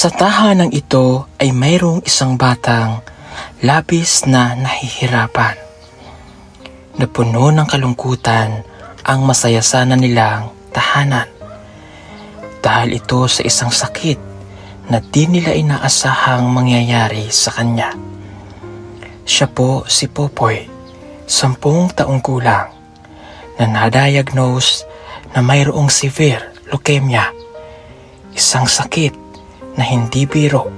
Sa tahanang ito ay mayroong isang batang labis na nahihirapan. Napuno ng kalungkutan ang masaya sana nilang tahanan. Dahil ito sa isang sakit na di nila inaasahang mangyayari sa kanya. Siya po si Popoy, 10 taong gulang, na na-diagnose na mayroong severe leukemia, isang sakit na hindi biro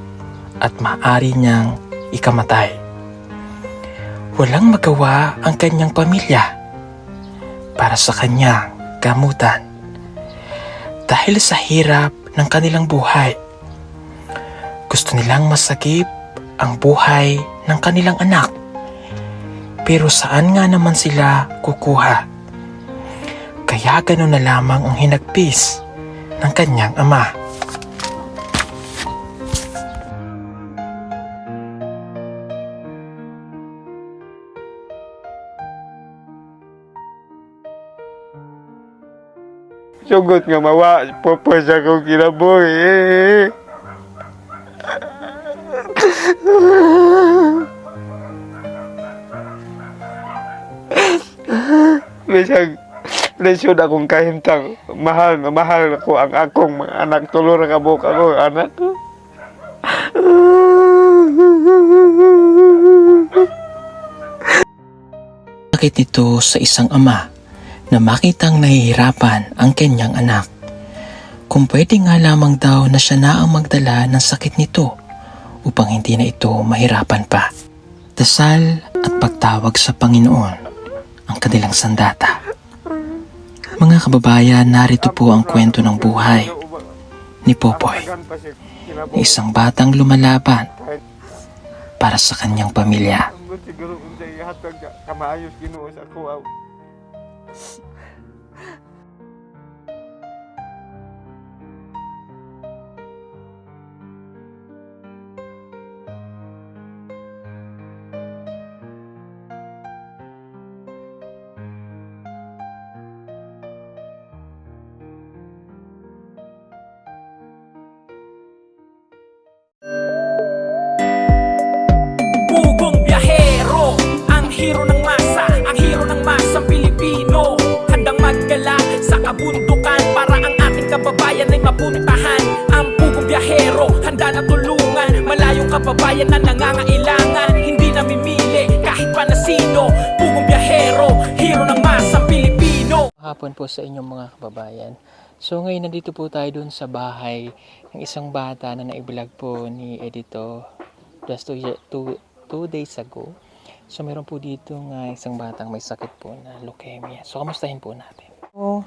at maaari niyang ikamatay. Walang magawa ang kanyang pamilya para sa kanyang gamutan. Dahil sa hirap ng kanilang buhay, gusto nilang masagip ang buhay ng kanilang anak. Pero saan nga naman sila kukuha? Kaya gano'n na lamang ang hinagpis ng kanyang ama. Sugot nga mawa, Popoy sa akong kinabuhi. Bisag lesyon akong kahimtang, mahal na mahal ko ang akong mga anak, tulo na kabuk ako anak. Sakit nito sa isang ama na makitang nahihirapan ang kanyang anak. Kung pwede nga lamang daw na siya na ang magdala ng sakit nito upang hindi na ito mahirapan pa. Dasal at pagtawag sa Panginoon ang kanilang sandata. Mga kababayan, narito po ang kwento ng buhay ni Popoy, na isang batang lumalaban para sa kanyang pamilya. Siguro kung sa ihatag kamaayos Ginoo sa ako. Pugong biyahero, ang hero ng masa, ang hero ng masang Pilipino. Handang maggala sa kabundukan para ang ating kababayan ay mapuntahan. Ang pugong biyahero, handa na tulungan malayong kababayan na nangangailangan. Hindi namimili kahit pa na sino. Pugong biyahero, hero ng masang Pilipino. Hapon po sa inyong mga kababayan. So ngayon nandito po tayo dun sa bahay ng isang bata na naiblog po ni Edito just 2 days ago. So meron po dito nga isang batang may sakit po na leukemia. So kamustahin po natin. Oh,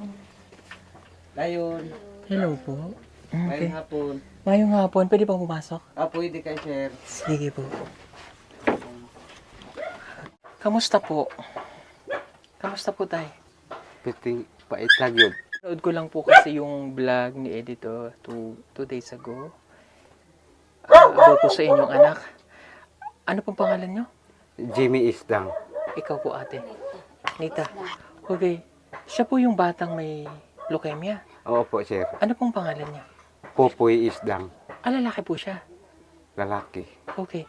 Dayon, hello po. Okay. ngayong hapon. Ngayong hapon, pwede pa pumasok? Pwede kay sir. Sige po. Kamusta po? Kamusta po tayo? Piting paitag yun. Nood ko lang po kasi yung vlog ni Edito 2 days ago. About po sa inyong anak. Ano pong pangalan nyo? Jimmy Isdang. Ikaw po ate. Nita. Okay. Siya po yung batang may leukemia. Oo po sir. Ano pong pangalan niya? Popoy Isdang. Lalaki po siya. Lalaki. Okay.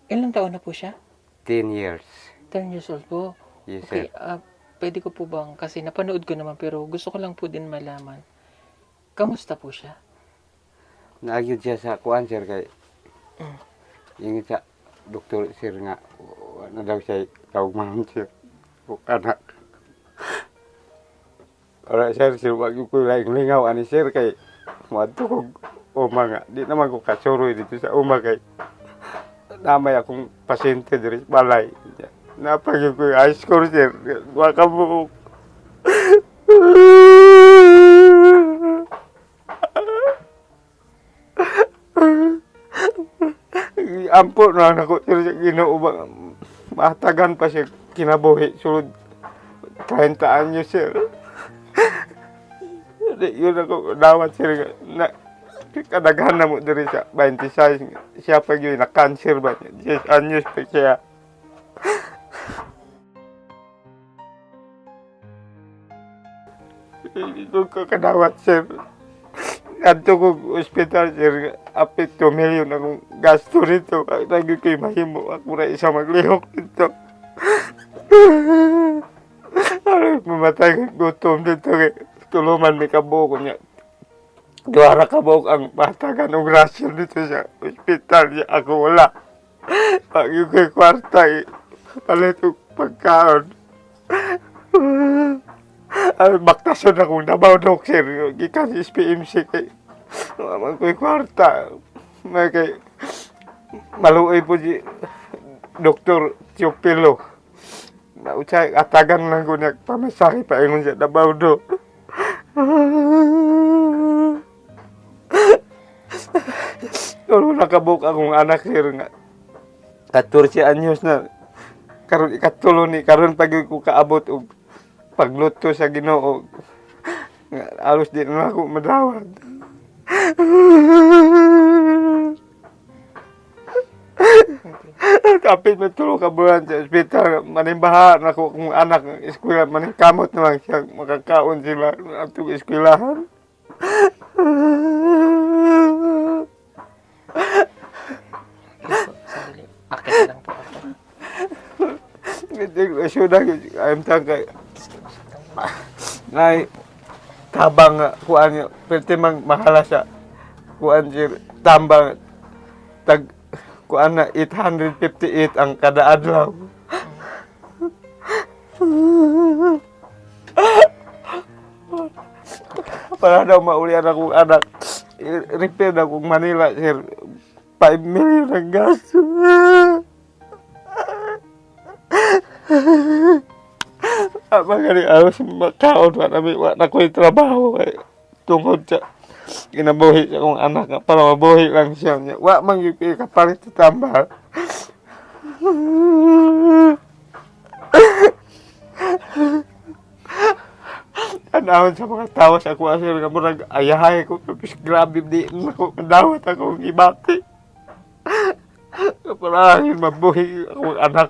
Ilang taon na po siya? 10 years. 10 years old po. Yes Okay. sir. Pwede ko po bang, kasi napanood ko naman pero gusto ko lang po din malaman. Kamusta po siya? Naagyod siya sa kuan sir kay Mm. yung sa doktor sir nga ano daw siya kaugmahan sir. O anak. Ora sir, sir wag ko laing lingaw ani sir kay madto ko uma nga. Di naman ko kasuroy dito sa uma kay namay akong pasyente diri sa balay. Napagyo ko ice core sir. Wa ka mo. Ampo na ako sir sa Ginoo ba matagan pa siya kinabuhi sulod 30 anyo sir. Yun ako dawat sir na kadaghan na mo diri sa 26 siya pa yun na cancer ba niya 10 anyos pa siya. Hindi ko kadawat sir. Adto ko ospital sir, apit 2 million akong gasto rito. Lagi ko'y mahimo, ako na isa maglihok dito. Alam, mamatay ko gutom dito kay tuluman may kabuok niya. Duwara kabuok ang matagan ng rasyon dito sa ospital niya. Ako wala. Lagi ko'y kwarta palit og pagkaon. Baktason akong nabaw dok sir, gikan sa SPMC kay naman ko'y kwarta. May kay maluoy po si Dr. Teopilo. Nauchay atagan lang ko niya pamasahe pa ingon siya nabaw do. Pero nakabuk akong anak sir nga 14 anyos na karon ikatulo ni karon pag ko kaabot og pagluto sa Ginoo. Alos di na ako madawat. Kapit na tulo ka buwan sa ospital, manimbahan ako kung anak ng eskwela, maningkamot naman siya, makakaon sila at eskwelahan. Sandali. Akit lang po ako. Hindi ko sudah ayam tangkay. Ngay tabang kuan niya, pwede mang mahala sa kuan sir, tambang tag kuan na 858 ang kada adlaw. Para daw maulian akong anak, i-repair na akong Manila sir, 5 million ang gasto. Mga ni alos makaon pa namin, wala ko'y trabaho kay tungkol sa ginabuhi sa akong anak nga para mabuhi lang siya niya. Wa man yung kapalit sa tambal. Anahon sa mga tao sa ako asir nga murag ayahay ko tapos grabe di ako madawat akong ibati. Para mabuhi akong anak.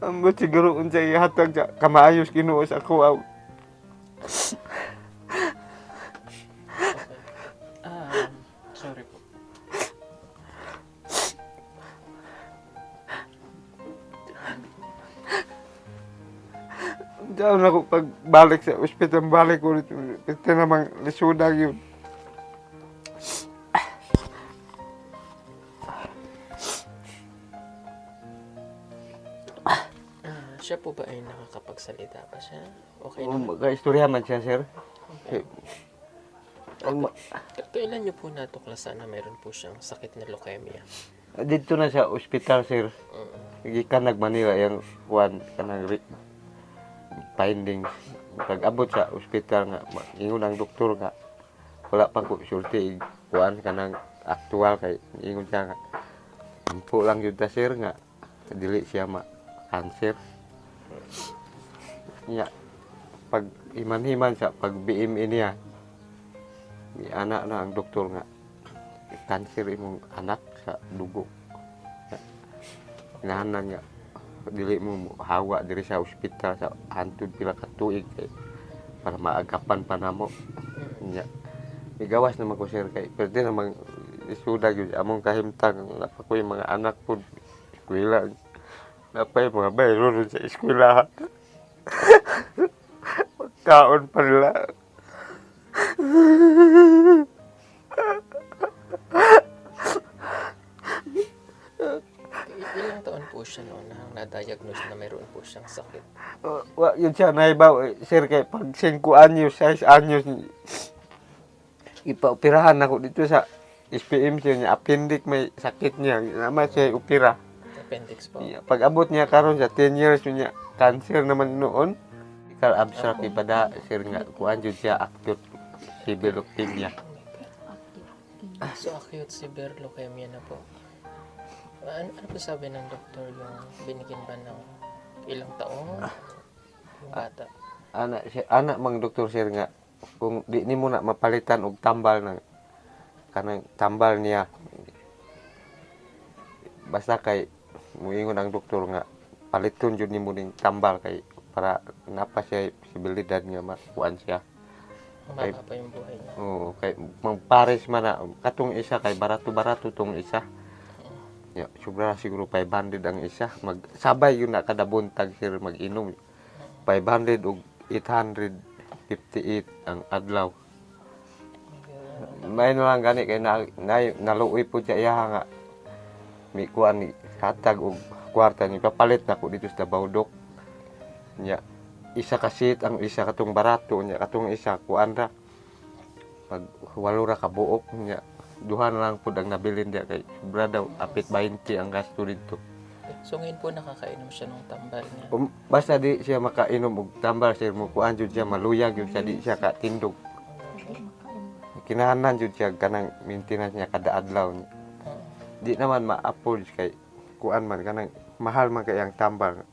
Ang siguro unsay ihatag sa kamaayos Ginoo sa ako. Sorry po. Diyan ako pagbalik sa ospital, balik ko rito. Ito namang lisudag yun. Siya po ba ay nakakapagsalita pa siya? Okay Oh, naman. mag-istorya man siya, sir. Kailan niyo po natuklasan na mayroon po siyang sakit na leukemia? Dito na sa ospital, sir. Gikan nag-Manila yung kuwan kanang findings. Pag-abot sa ospital nga, ingon ang doktor nga, wala pa ko sulti, kuwan kanang aktual kay ingon siya nga. Ampo lang yun ta, sir, nga. Dili siya ma-cancer. Nya, pag iman-himan sa pag-BMI niya, anak na ang doktor nga, cancer imong anak sa dugo. Inahanan nga, dili mo hawa diri sa ospital sa hantud pila ka tuig kay para maagapan pa namo. Nya, igawas naman ko sir kay pwede namang isudag yun among kahimtang napakoy mga anak po eskwela. Napay mga bayro ron sa eskwelahan. Magkaon pa nila. Ilang taon po siya noon na na-diagnose na mayroon po siyang sakit? Yun siya naibaw, sir, kay pag 5 anyos, 6 anyos, ipaoperahan ako dito sa SPMC niya, appendix may sakit niya, naman siya opera. Appendix po. Pag abot niya karon sa 10 years niya, cancer naman noon. Ikal abstract ipada, sir nga, kuan jud siya acute severe leukemia. So, acute severe leukemia na po. Ano po sabi ng doktor yung binigyan ba ng ilang taon? Yung bata? Anak mang doktor sir nga, kung di ni mo na mapalitan og tambal ng kanang tambal niya, basta kay muingon ang doktor nga paliton jud nimo ning tambal kay para napa siya posibilidad nga makuan siya. Umaba pa yung buhay niya. Oo, kay magpares man na katong isa kay barato-barato tong isa. Ya, sobra siguro 500 ang isa. Magsabay yun na kada buntag sir mag-inom. 500 ug 858 ang adlaw. May na lang gani kay naluoy po siya iya nga. May kuan ni hatag og kwarta ni papalit na ko dito sa Bawdok. Nya isa ka seat ang isa katong barato nya katong isa kuan ra. Pag walo ra ka buok nya duha na lang pud ang nabilin dia kay sobra daw apit 20 ang gasto dito. So ngayon po nakakainom siya ng tambal niya. Basta di siya makainom og tambal sir mo kuan jud siya maluyag jud siya di siya ka tindog. Kinahanglan jud siya kanang maintenance niya kada adlaw. Di naman ma-afford kay kuan man kanang mahal man kay ang tambal.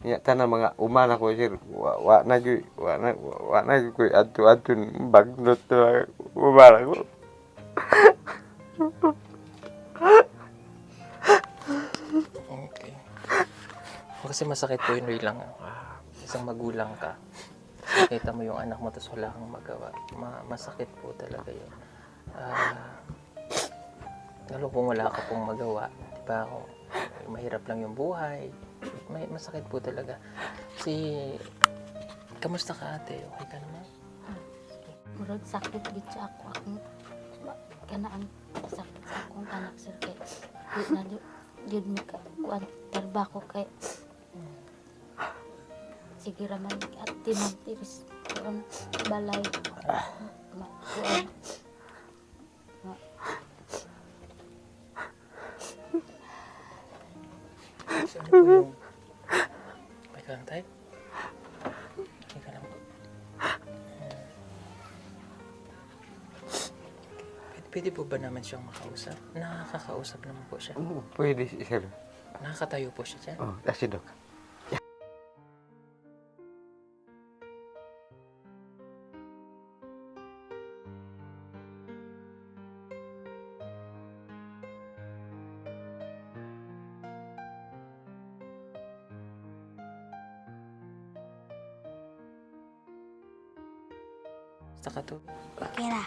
Nya tanan mga umana ko sir wa na gyud ko adto bagnot to umana ko. Okay. Kasi masakit po yun lang. Isang magulang ka. Nakita mo yung anak mo tapos wala kang magawa. Masakit po talaga yun. Lalo kung wala ka pong magawa. Diba? Kung mahirap lang yung buhay. Masakit po talaga. Kamusta ka ate? Okay ka naman? Murag sakit gid sa ako akong kanaan sakit sa akong anak sir kay di na jud mi ka kuan trabaho kay sige ra man at tiris kuan balay ma kuan So, ano po yung... Okay ka lang tayo? Okay ka lang po. Pwede po ba naman siyang makausap? Nakakausap naman po siya. Pwede sir. Nakakatayo po siya dyan. Oh, kasi dok. Basta ka to. okay ra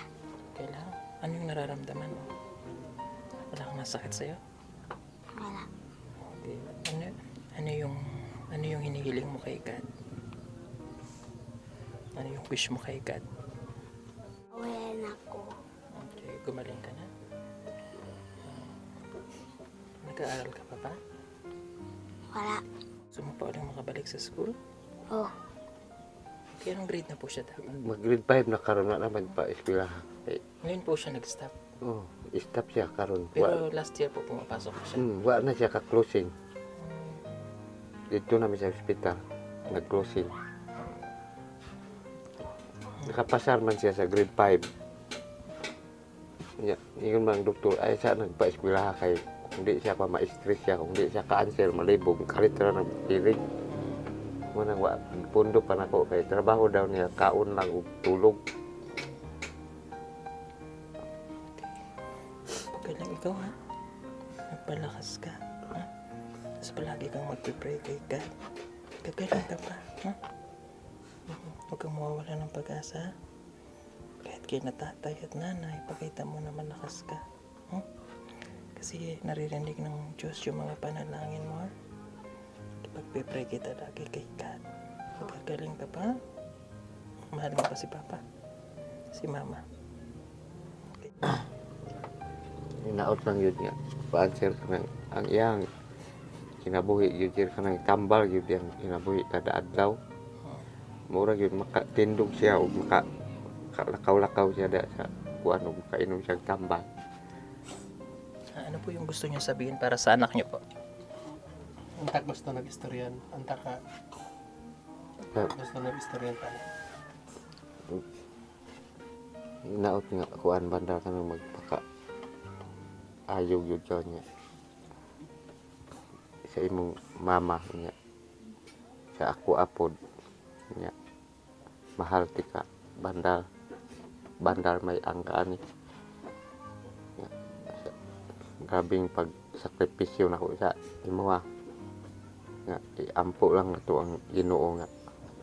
Okay lang. Ano yung nararamdaman mo? Wala kang nasakit sa'yo? wala Okay. Ano yung hinihiling mo kay God? Ano yung wish mo kay God? wala ako Okay, gumaling ka na. Nag-aaral ka pa ba? wala Gusto mo pa ulit makabalik sa school? oh Kaya anong grade na po siya dapat? Mag-grade 5 na karon na naman pa eskwelahan. Kay Ngayon po siya nag-stop. oh, stop siya karon. Pero last year po pumapasok na siya. Wa na siya ka-closing. Dito namin sa ospital, nag-closing. Nakapasar man siya sa grade 5. Ya, ingon man ang doktor, ay siya nagpa-eskwelahan kay kung di siya pa ma-stress siya, kung di siya ka-answer, malibog, kalit na ng pilig. Munang wa, pundo pa nako kay trabaho daw niya, kaon lang ug tulog. Galing ikaw ha. Magpalakas ka. Ha? Tapos palagi kang magpipray kay God. Gagaling ka pa. Ha? Huwag kang mawawala ng pag-asa. Kahit kay na tatay at nanay, pakita mo na malakas ka. Ha? Kasi naririnig ng Diyos yung mga panalangin mo. Ha? Pagpipray kita lagi kay God. Gagaling ka pa. Mahal mo pa si Papa. Si Mama. Okay. Inaot lang yun nga. Pa-answer ka ng, ang iyang kinabuhi yun sir ka ng tambal yun yung kinabuhi kada adlaw. Mura yun, makatindog siya o makalakaw-lakaw siya da sa kuan o makainom siyang tambal. Ano po yung gusto niyo sabihin para sa anak niyo po? Antak gusto nag-istoryan. Antak ka gusto nag-istoryan pa. Inaot nga kuan banda ka nang magpaka ayog yun siya niya. Sa imong mama niya. Sa ako apod niya. Mahal tika bandal may angkaan ni. Grabing pag sakripisyo na ko sa imo nga iampo lang na to ang Ginoo nga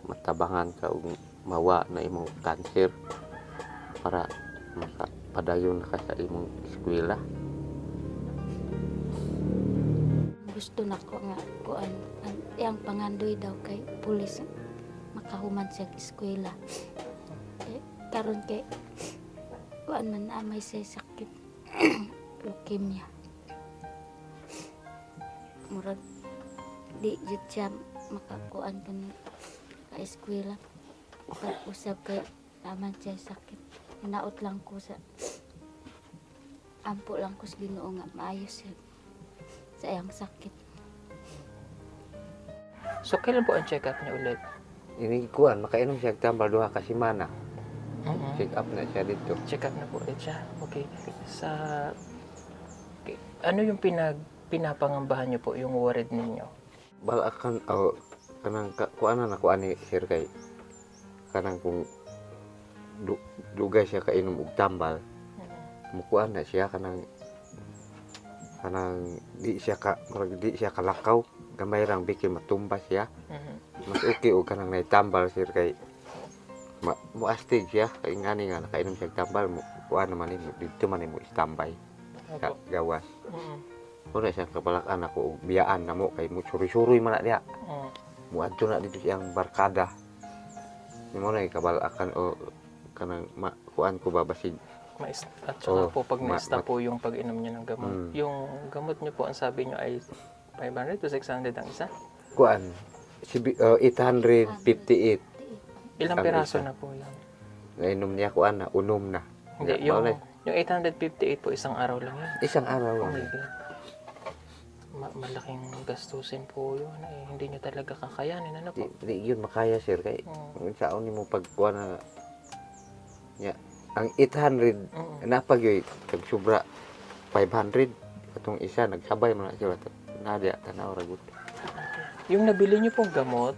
matabangan ka og mawa na imong cancer para makapadayon ka sa imong eskwela. Gusto na ko nga kuan ang pangandoy daw kay pulis makahuman siya sa eskwela. Karon kay kuan man amay siya sakit leukemia. Murag di jud siya makakuan kan ka eskwela. Pag usab kay naman siya sakit. Hinaot lang ko sa ampo lang ko sa Ginoo nga maayos siya sa iyang sakit. So, kailan po ang check-up niya ulit? Ini kuan makainom siya tambal duha ka semana. Mhm. Check up na siya dito. Check up na po ulit siya. Okay. Ano yung pinapangambahan niyo po, yung worried ninyo? Balakan kanang kuanan ako ani sir kay kanang kung dugay siya kainom og tambal mukuan na siya kanang di siya kalakaw gamay rang bikin matumba siya mas okay og kanang naitambal sir kay muastig siya kay ngani nga nakainom siya og tambal kuan naman ni dito man mo istambay sa gawas. Wala siya kapalakan ako og biyaan namo kay mo suri-suri man na diha. Muadto na dito siyang barkada. Mo na kabalakan o kanang kuan ko babasig. At saka po pag na-stop po yung pag-inom niya ng gamot. Yung gamot niyo po ang sabi niyo ay 500 to 600 ang isa. Kuan 858 Ilang Ang piraso isa. na po yan? nainom niya kuan na unom na. Hindi, yung 858 po isang araw lang yun. Isang araw Oh lang. my God. Malaking gastusin po yun. Hindi nyo talaga kakayanin. Ano po? Di yun makaya sir kay Mm. kung saan ni mo pagkuan na nya ang 800 napagyoy kag sobra 500 katong isa nagsabay man na sila nadia tanaw ragut. Yung nabili nyo pong gamot,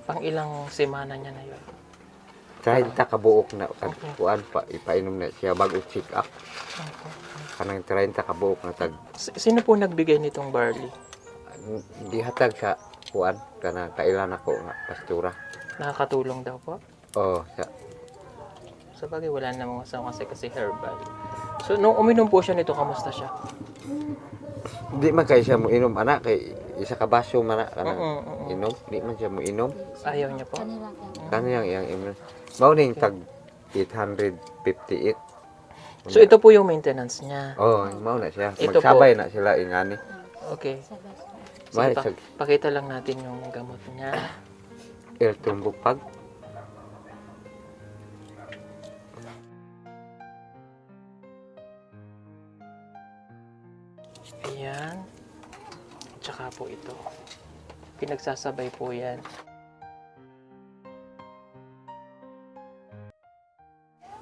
pang ilang semana niya na yun? 30 ka buok na kuan pa ipainom na siya bago check up. Kanang 30 ka buok na tag Sino po nagbigay nitong barley? gihatag sa kuan kana kailan ako nga pastura. Nakakatulong daw po? Oh, sa Sa bagay, wala namang masama kasi herbal. So, nung uminom po siya nito, kamusta siya? di man kay siya mo inom anak kay isa ka baso man na kanang Mm. inom di man siya mo inom Ayaw niya po? Kanila kay kanang yang inom mao ning tag 858. So, ito po yung maintenance niya. Oh, mao na siya. Ito Magsabay na sila ingani. Okay. sa baso. Mari Sige, sa pakita lang natin yung gamot niya. el tumbupag. Ayan. Tsaka po ito. Pinagsasabay po yan.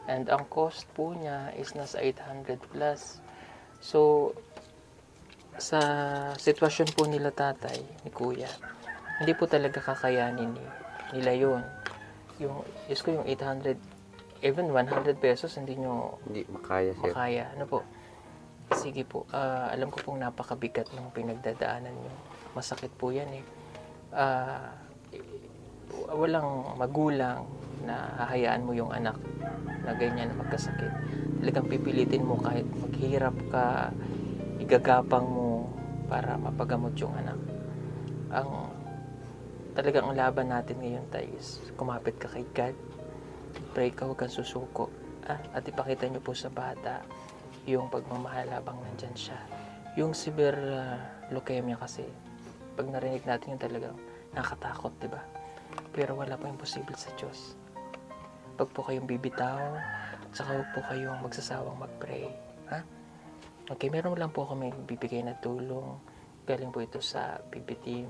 And ang cost po niya is nasa 800 plus. So, sa sitwasyon po nila tatay, ni kuya, hindi po talaga kakayanin nila yun. Yung 800, even 100 pesos, hindi nyo Hindi makaya sir. makaya. Ano po? Sige po, alam ko pong napakabigat ng pinagdadaanan nyo. Masakit po yan eh. Walang magulang na hahayaan mo yung anak na ganyan na magkasakit. Talagang pipilitin mo kahit maghirap ka, igagapang mo para mapagamot yung anak. Talagang ang laban natin ngayon tayo is kumapit ka kay God. Pray ka, huwag kang susuko. At ipakita nyo po sa bata yung pagmamahal habang nandyan siya. Yung severe leukemia kasi, pag narinig natin yung talagang nakatakot, di ba? Pero wala pa imposible sa Diyos. Pag po kayong bibitaw, saka huwag po kayong magsasawang mag-pray. Ha? Okay, meron lang po kami bibigay na tulong. Galing po ito sa BB Team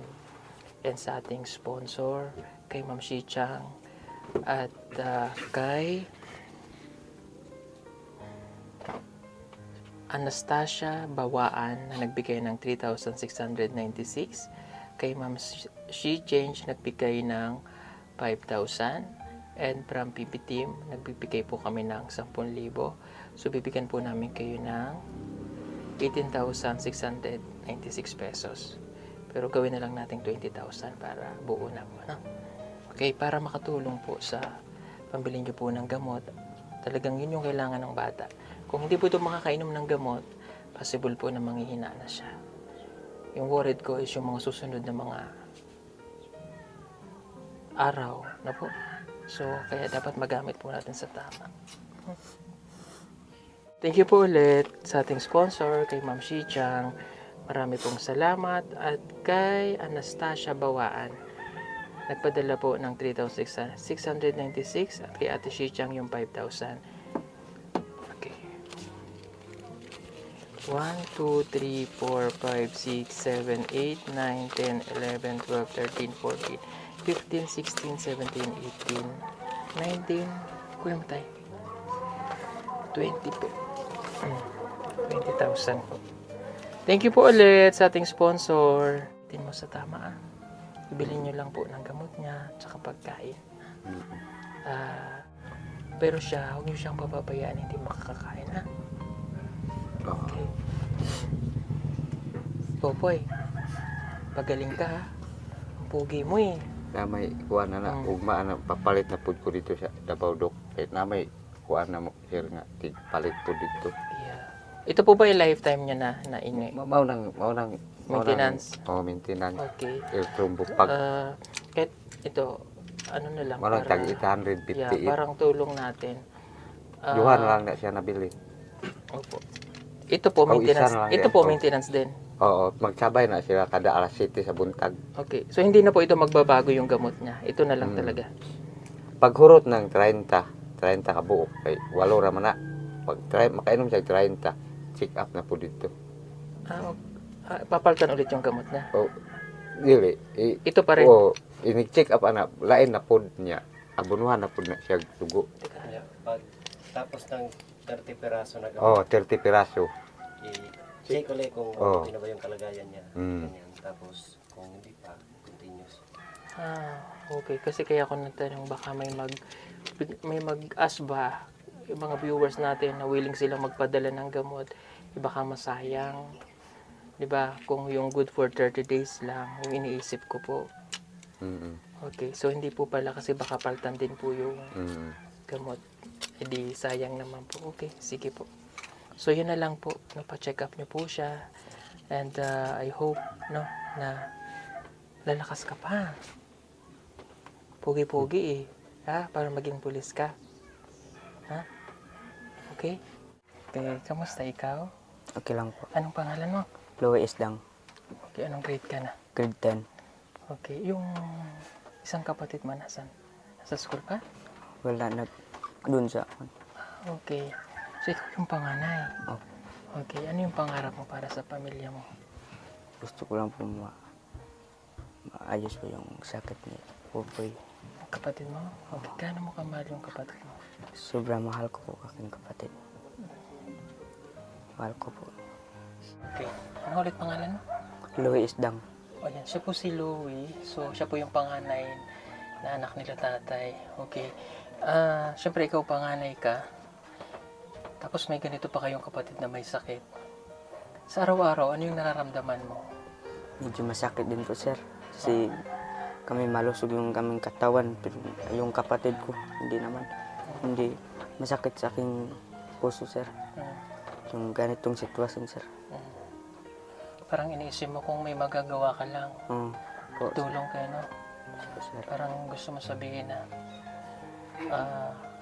and sa ating sponsor, kay Ma'am Shi Chang at kay Anastasia Bawaan na nagbigay ng 3,696. Kay Ma'am She Change nagbigay ng 5,000. And from PB Team, nagbibigay po kami ng 10,000. So, bibigyan po namin kayo ng 18,696 pesos. Pero gawin na lang natin 20,000 para buo na po. No? Okay, para makatulong po sa pambili niyo po ng gamot, talagang yun yung kailangan ng bata. Kung hindi po ito makakainom ng gamot, possible po na manghihina na siya. Yung worried ko is yung mga susunod na mga araw na po. So, kaya dapat magamit po natin sa tama. Thank you po ulit sa ating sponsor, kay Ma'am Shichang. Marami pong salamat. At kay Anastasia Bawaan. Nagpadala po ng 3,696 at kay Ate Shichang yung 5,000. Okay. 1, 2, 3, 4, 5, 6, 7, 8, 9, 10, 11, 12, 13, 14, 15, 16, 17, 18, 19, Kuya Matay. 20 po. 20,000 po. Thank you po ulit sa ating sponsor. Tin mo sa tama ah. Ibilin nyo lang po ng gamot niya tsaka pagkain. Pero siya, huwag nyo siyang papabayaan hindi makakakain ha. Okay. Popoy, pagaling ka ha. Ang pugi mo eh. Namay kuan na ugma na papalit na pud ko dito sa Davao Doc. Kay namay kuan na mo sir nga palit po dito. Yeah. Ito po ba yung lifetime niya na ini? Mao nang Maintenance? Maintenance. Okay. Trumbo pag Kahit ito, ano na lang. mao nang tag 850. Yeah, parang tulong natin. Duha na lang na siya nabili. Opo. Ito po, maintenance. isa na lang Ito yan. po, Oh. maintenance din. Oo, magsabay na sila kada alas 7 sa buntag. Okay. So, hindi na po ito magbabago yung gamot niya. Ito na lang talaga. Paghurot ng 30 ka buok kay walo ra man na. Pag makainom siya 30, check up na po dito. Papalitan ulit yung gamot niya. Oh, dili. Ito pa rin. Oh, ini-check up ana, lain na pod niya. Abunuhan na pod na siya dugo. Pag tapos ng 30 piraso na Oh, gamot, 30 piraso. i-check ulit kung Oh. okay na ba yung kalagayan niya. Mm. Ganyan. Tapos kung hindi pa, continuous. Okay. Kasi kaya ako natanong baka may mag-ask ba yung mga viewers natin na willing silang magpadala ng gamot. Baka masayang. 'Di ba? Kung yung good for 30 days lang, yung iniisip ko po. Okay. So, hindi po pala kasi baka paltan din po yung gamot. Hindi sayang naman po. Okay. Sige po. So, yun na lang po. Napa-check up nyo po siya. And I hope, no, na lalakas ka pa. Pogi-pogi eh. Ha? Para maging pulis ka. Ha? Okay? Okay, kamusta ikaw? Okay lang po. Anong pangalan mo? Chloe Isdang, Okay, anong grade ka na? grade 10. Okay, yung isang kapatid mo nasan? Nasa school pa? Wala na dun sa Okay. So, ikaw yung panganay. Oh. Okay, ano yung pangarap mo para sa pamilya mo? gusto ko lang po maayos ko yung sakit ni Popoy. Kapatid mo? Okay, gaano mo kamahal yung kapatid mo? Sobrang mahal ko po aking kapatid. Mahal ko po. Okay. Ano ulit pangalan mo? Chloe Isdang. O yan, siya po si Louie. So, siya po yung panganay na anak nila tatay. Okay. Siyempre, ikaw panganay ka. Tapos may ganito pa kayong kapatid na may sakit. Sa araw-araw, ano yung nararamdaman mo? Medyo masakit din po, sir. Kasi kami malusog yung kaming katawan. Pero yung kapatid ko, hindi naman. Hindi masakit sa aking puso, sir. Yung ganitong sitwasyon, sir. Parang iniisip mo kung may magagawa ka lang. Po, Tulong kayo, no? sir. Parang gusto mo sabihin na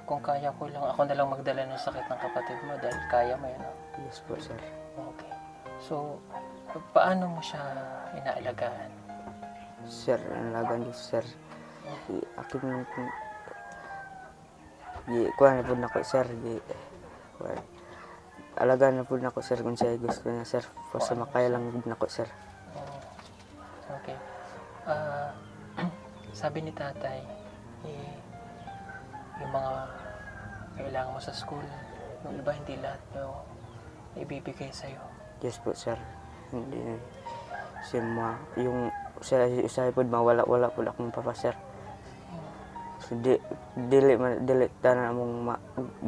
kung kaya ko lang, ako na lang magdala ng sakit ng kapatid mo dahil kaya mo yun, no? Yes po, sir. Okay. So, paano mo siya inaalagaan? Sir, nalagan ko, sir. Akin nung kuha na po na ko, sir. Alagaan na po na ko, sir, kung siya gusto niya, sir. Basta makaya lang na ko, sir. Okay. Sabi ni tatay, yung mga kailangan mo sa school, yung iba hindi lahat yung ibibigay sa'yo. Yes po, sir. Hindi na. Yung sa po, mawala-wala po akong papa, sir. So, dili tanan among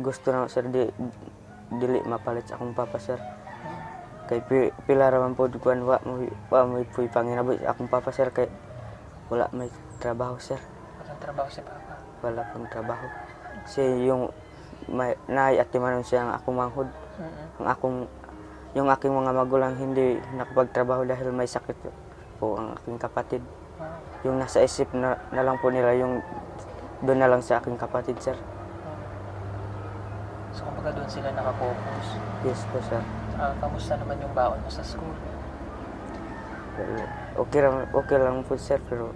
gusto na, sir, dili mapalit sa akong papa, sir. Kay pila raman po kuan wa mo puy panginabuhi sa akong papa sir kay wala may trabaho sir. Walang trabaho si Papa. Wala pang trabaho. Kasi yung may naiatimanon siya ang akong manghod. Yung aking mga magulang hindi nakapagtrabaho dahil may sakit po ang aking kapatid. Yung nasa isip na lang po nila yung doon na lang sa aking kapatid sir. So kumbaga doon sila nakapokus. Yes po sir. Kamusta naman yung baon mo sa school? Well, okay lang po sir pero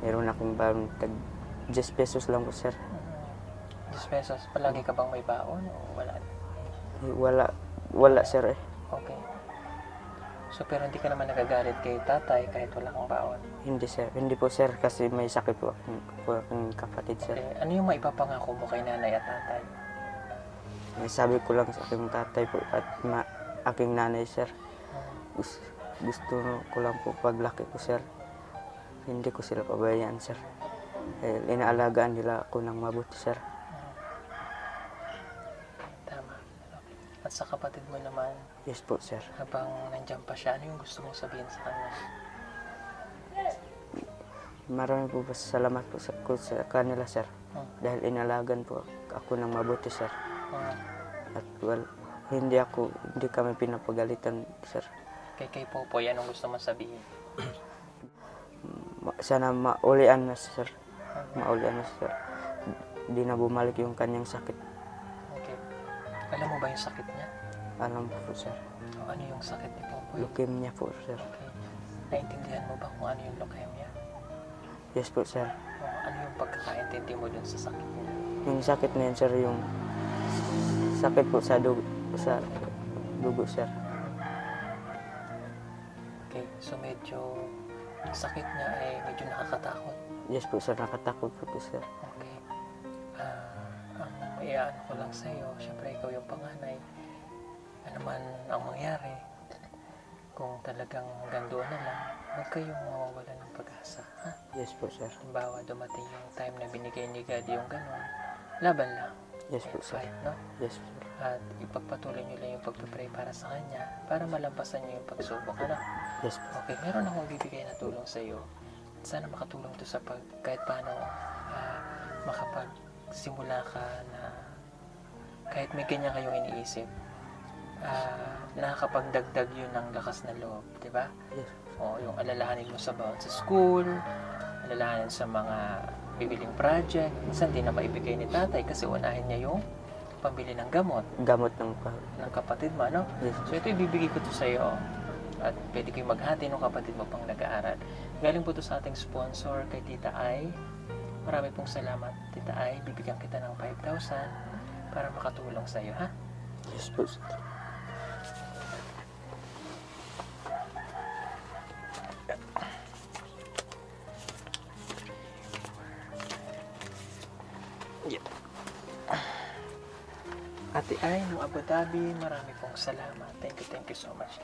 meron akong baon tag 10 pesos lang po sir. 10 pesos. Palagi ka bang may baon o wala? Wala sir eh. Okay. So pero hindi ka naman nagagalit kay tatay kahit wala kang baon? Hindi sir. Hindi po sir kasi may sakit po aking kapatid sir. Okay. Ano yung maipapangako mo kay nanay at tatay? May sabi ko lang sa aking tatay po at aking nanay sir. Gusto ko lang po paglaki ko sir. Hindi ko sila pabayaan sir. Inaalagaan nila ako ng mabuti sir. Tama. At sa kapatid mo naman, Yes po sir. habang nandiyan pa siya, ano yung gusto mong sabihin sa kanya? Marami po salamat po sa kanila sir. Dahil inalagan po ako ng mabuti sir. At hindi kami pinapagalitan sir. Kay Popoy, anong gusto mong sabihin? Sana maulian na sir. Maulian na sir. Di na bumalik yung kanyang sakit. Okay. Alam mo ba yung sakit niya? Alam po sir. O, ano yung sakit ni Popoy? Leukemia po sir. Okay. Naintindihan mo ba kung ano yung leukemia? Yes po sir. O, ano yung pagkakaintindi mo dun sa sakit niya? Yung sakit na yun sir, yung sakit po sa dugo sir. Okay. So medyo sakit niya ay medyo nakakatakot. Yes po sir, nakatakot po sir. Okay. Ang maiaan ko lang sa'yo, syempre ikaw yung panganay. Ano man ang mangyari, kung talagang hanggang doon na lang, huwag kayong mawawala ng pag-asa. Ha? Yes po sir. Halimbawa, dumating yung time na binigay ni God yung ganun, laban lang. Yes po And sir. fight, no? Yes po sir. At ipagpatuloy nyo lang yung pagpapray para sa Kanya para malampasan nyo yung pagsubok. Ano? Yes po. Okay, meron akong bibigay na tulong sa iyo. Sana makatulong to sa kahit paano makapagsimula ka na kahit may ganyan kayong iniisip, nakakapagdagdag yun ng lakas na loob, di ba? Yes. O yung alalahanin mo sa bawat sa school, alalahanin sa mga bibiling project, minsan di na maibigay ni tatay kasi unahin niya yung pambili ng gamot Gamot ng ng kapatid mo, ano? Yes. So ito ibibigay ko to sa iyo at pwede ko yung maghati ng kapatid mo pang nag-aaral. Galing po to sa ating sponsor kay Tita Ai. Marami pong salamat, Tita Ai. Bibigyan kita ng 5,000 para makatulong sa iyo, ha? Yes po sir. Ate Ai ng Abu Dhabi, marami pong salamat. Thank you so much.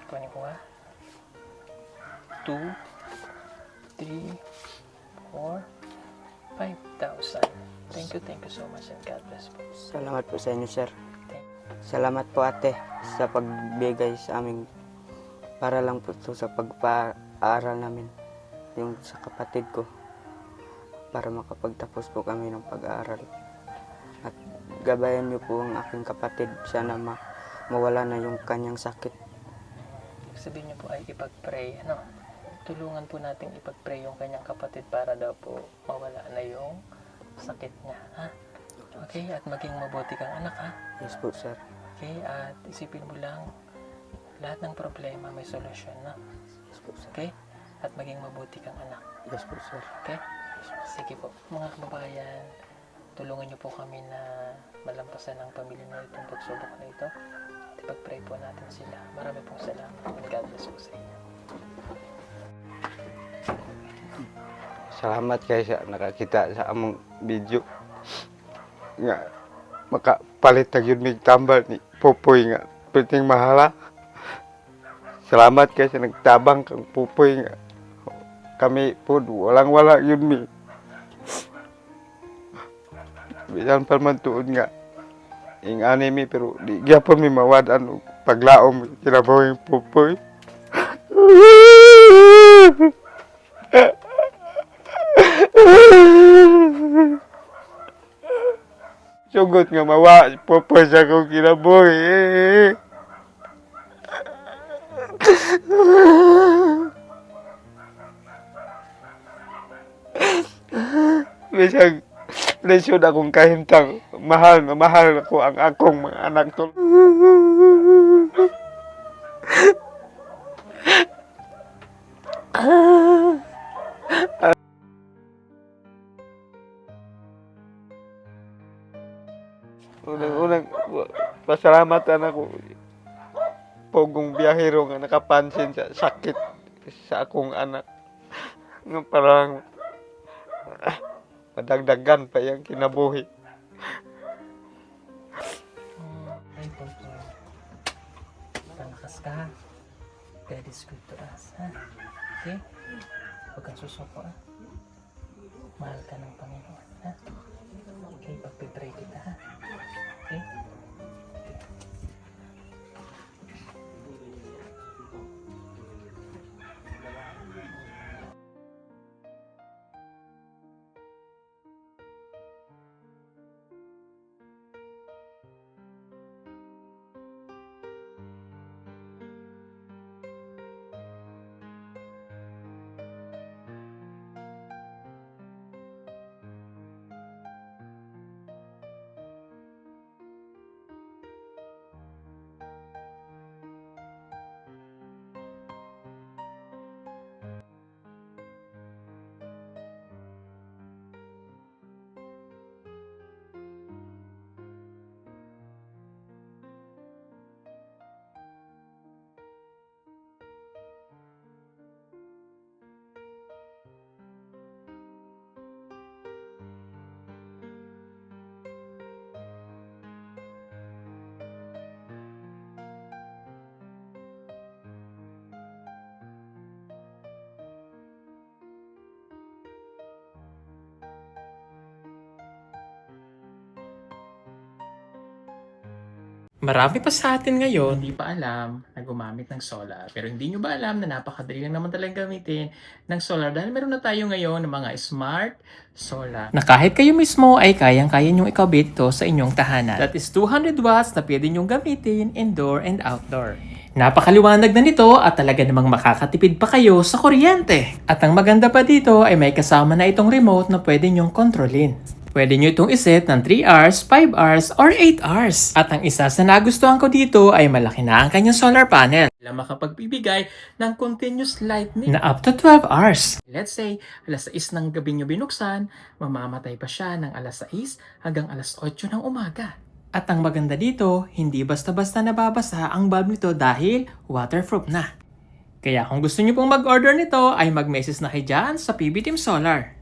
Kunin ko nga. 2, 3, 4, 5,000. Thank you so much and God bless po. Salamat po sa inyo sir. Thank Salamat po ate sa pagbigay sa aming para lang po to sa pagpaaral namin yung sa kapatid ko para makapagtapos po kami ng pag-aaral. At gabayan niyo po ang aking kapatid sana mawala na yung kanyang sakit. Sabihin niyo po ay ipag-pray, ano? Tulungan po natin ipag-pray yung kanyang kapatid para daw po mawala na yung sakit niya, ha? Okay, at maging mabuti kang anak, ha? Yes po sir. Okay, at isipin mo lang, lahat ng problema may solusyon, na. Yes po sir. Okay? At maging mabuti kang anak, Yes po sir. okay? Sige po, mga kababayan, tulungan niyo po kami na malampasan ang pamilya na itong pagsubok na ito. At ipag-pray po natin sila. Marami pong salamat. And God bless po sa inyo. Salamat kayo sa nakakita sa among video nga makapalit na yun may tambal ni Pupoy nga piting mahala. Salamat kayo sa nagtabang kang Pupoy nga kami po walang-wala yun mi. Bisan pa man tuod nga ing anime pero di gyapon mi mawadan og paglaom kinabuhing pupoy. Sugot nga mawa, pupoy sa akong kinabuhi. Bisag lesyon akong kahimtang mahal na mahal ko ang akong mga anak to. Unang pasalamatan ako pogong biyahero nga nakapansin sa sakit sa akong anak. Nga parang madagdagan pa yung kinabuhi. Ay, Tonton. Palakas ka, ha? God is good to us, ha? Okay? Huwag kang susuko, ha? Mahal ka ng Panginoon, ha? Okay, pagpipray kita, ha? Okay? Marami pa sa atin ngayon hindi pa alam na gumamit ng solar. Pero hindi nyo ba alam na napakadali lang naman talagang gamitin ng solar dahil meron na tayo ngayon ng mga smart solar. Na kahit kayo mismo ay kayang-kaya nyong ikabit ito sa inyong tahanan. That is 200 watts na pwede nyong gamitin indoor and outdoor. Napakaliwanag na nito at talaga namang makakatipid pa kayo sa kuryente. At ang maganda pa dito ay may kasama na itong remote na pwede nyong kontrolin. Pwede nyo itong iset ng 3 hours, 5 hours, or 8 hours. At ang isa sa nagustuhan ko dito ay malaki na ang kanyang solar panel. Na makapagbibigay ng continuous lightning na up to 12 hours. Let's say, alas 6 ng gabi nyo binuksan, mamamatay pa siya ng alas 6 hanggang alas 8 ng umaga. At ang maganda dito, hindi basta-basta nababasa ang bulb nito dahil waterproof na. Kaya kung gusto nyo pong mag-order nito ay mag-message na kayo dyan sa PB Team Solar.